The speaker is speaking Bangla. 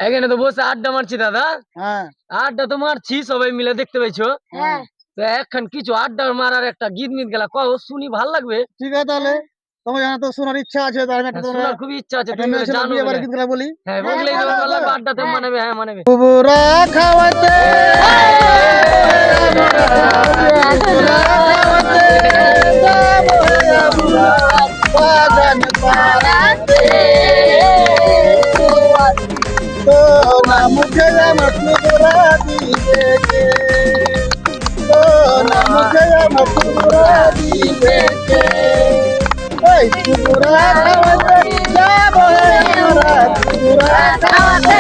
এখানে তো বসে আড্ডা মারছি দাদা। হ্যাঁ আড্ডা তো মারছি, সবাই মিলে দেখতে পাইছো। হ্যাঁ তো এখন কিছু আড্ডা মারার একটা গীত মিত গেলা কও, শুনি ভাল লাগবে। ঠিক আছে তাহলে তোমার জানা তো শোনার ইচ্ছা আছে তাহলে আমি একটা হ্যাঁ, তোমরা শোনার খুবই ইচ্ছা আছে, একটা তুমি মেয়ে বলে ছেলে জানো বিয়ে বলে। বাড়ির গীতগুলা বলি। হ্যাঁ, বললেই তো ভালো লাগবে, আড্ডাতে মানাবে। হ্যাঁ, মানাবে। বুবুরা খাওয়াতে আমরা বুবুরা খাওয়াতে যাবো হে আমরা বাগান পাড়াতে তো না মুখে আমার বুবুরা দিবে কে তো না মুখে আমার বুবুরা দিবে কে ওই বুবুরা খাওয়াতে যাবো হে আমরা বুবুরা খাওয়াতে